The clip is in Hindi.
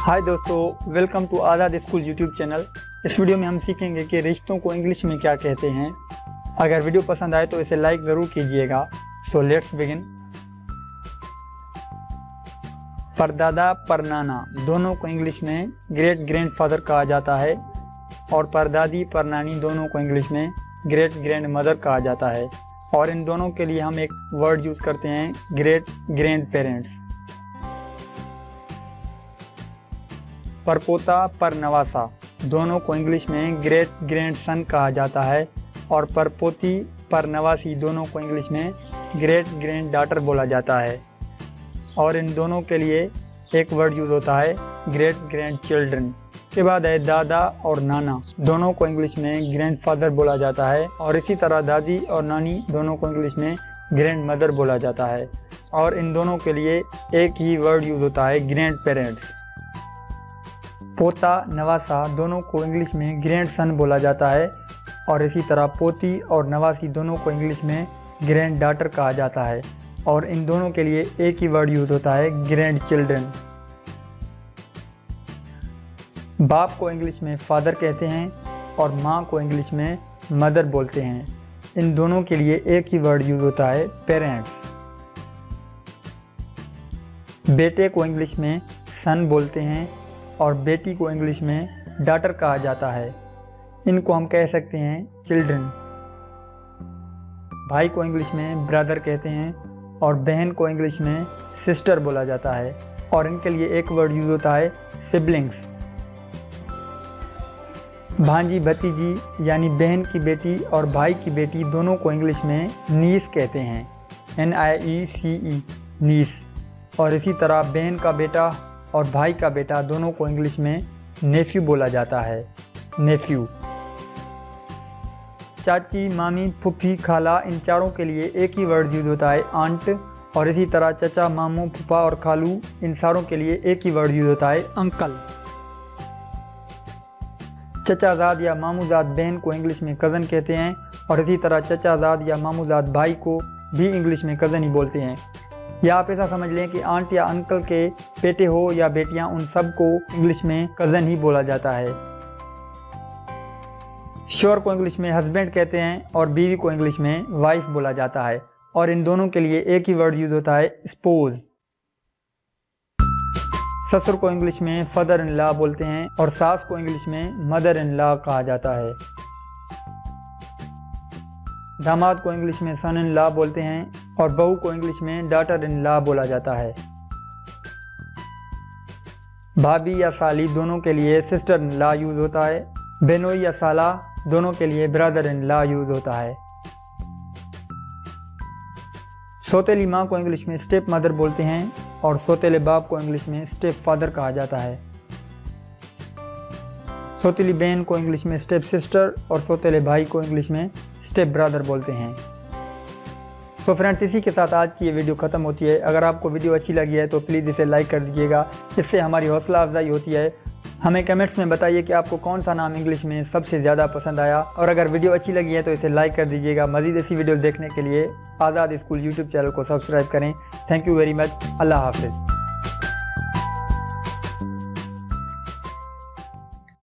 हाय दोस्तों, welcome to Azad school YouTube channel. इस वीडियो में हम सीखेंगे कि रिश्तों को इंग्लिश में क्या कहते हैं। अगर वीडियो पसंद आए तो इसे लाइक ज़रूर कीजिएगा। So let's begin. परदादा परनाना दोनों को इंग्लिश में ग्रेट ग्रैंडफादर कहा जाता है और परदादी परनानी दोनों को इंग्लिश में ग्रेट ग्रैंड मदर कहा जाता है। और इन दोनों के लिए हम एक वर्ड यूज़ करते हैं, ग्रेट ग्रैंड पेरेंट्स। परपोता परनवासा दोनों को इंग्लिश में ग्रेट ग्रैंड सन कहा जाता है और परपोती परनवासी दोनों को इंग्लिश में ग्रेट ग्रैंड डॉटर बोला जाता है। और इन दोनों के लिए एक वर्ड यूज़ होता है, ग्रेट ग्रैंड चिल्ड्रन। के बाद है दादा और नाना दोनों को इंग्लिश में ग्रैंड फादर बोला जाता है और इसी तरह दादी और नानी दोनों को इंग्लिश में ग्रैंड मदर बोला जाता है। और इन दोनों के लिए एक ही वर्ड यूज़ होता है, ग्रैंड पेरेंट्स। पोता नवासा दोनों को इंग्लिश में ग्रैंड सन बोला जाता है और इसी तरह पोती और नवासी दोनों को इंग्लिश में ग्रैंड डॉटर कहा जाता है। और इन दोनों के लिए एक ही वर्ड यूज होता है, ग्रैंड चिल्ड्रन। बाप को इंग्लिश में फादर कहते हैं और माँ को इंग्लिश में मदर बोलते हैं। इन दोनों के लिए एक ही वर्ड यूज होता है, पेरेंट्स। बेटे को इंग्लिश में सन बोलते हैं और बेटी को इंग्लिश में डॉटर कहा जाता है। इनको हम कह सकते हैं चिल्ड्रन। भाई को इंग्लिश में ब्रदर कहते हैं और बहन को इंग्लिश में सिस्टर बोला जाता है और इनके लिए एक वर्ड यूज होता है, सिबलिंग्स। भांजी भतीजी यानी बहन की बेटी और भाई की बेटी दोनों को इंग्लिश में नीस कहते हैं, NIECE, नीस। और इसी तरह बहन का बेटा और भाई का बेटा दोनों को इंग्लिश में नेफ्यू बोला जाता है, नेफ्यू। चाची मामी फुफी खाला इन चारों के लिए एक ही वर्ड यूज होता है, आंट। और इसी तरह चचा मामू फूफा और खालू इन सारों के लिए एक ही वर्ड यूज होता है, अंकल। चचाजाद या मामूजाद बहन को इंग्लिश में कज़न कहते हैं और इसी तरह चचाजाद या मामूजाद भाई को भी इंग्लिश में कज़न ही बोलते हैं। या आप ऐसा समझ लें कि आंट या अंकल के बेटे हो या बेटियां, उन सब को इंग्लिश में कज़न ही बोला जाता है। शोर को इंग्लिश में हस्बैंड कहते हैं और बीवी को इंग्लिश में वाइफ बोला जाता है। और इन दोनों के लिए एक ही वर्ड यूज होता है, स्पोज। ससुर को इंग्लिश में फादर इन लॉ बोलते हैं और सास को इंग्लिश में मदर इन लॉ कहा जाता है। दामाद को इंग्लिश में सन इन लॉ बोलते हैं और बहू को इंग्लिश में डॉटर इन लॉ बोला जाता है। भाभी या साली दोनों के लिए सिस्टर इन लॉ यूज होता है। बेनोई या साला दोनों के लिए ब्रदर इन लॉ यूज होता है। सौतेली माँ को इंग्लिश में स्टेप मदर बोलते हैं और सौतेले बाप को इंग्लिश में स्टेप फादर कहा जाता है। सौतेली बहन को इंग्लिश में स्टेप सिस्टर और सौतेले भाई को इंग्लिश में स्टेप ब्रदर बोलते हैं। तो फ्रेंड्स, इसी के साथ आज की ये वीडियो ख़त्म होती है। अगर आपको वीडियो अच्छी लगी है तो प्लीज़ इसे लाइक कर दीजिएगा, इससे हमारी हौसला अफजाई होती है। हमें कमेंट्स में बताइए कि आपको कौन सा नाम इंग्लिश में सबसे ज़्यादा पसंद आया। और अगर वीडियो अच्छी लगी है तो इसे लाइक कर दीजिएगा। मज़ीद ऐसी वीडियो देखने के लिए आज़ाद स्कूल यूट्यूब चैनल को सब्सक्राइब करें। Thank you very much. अल्लाह हाफिज़।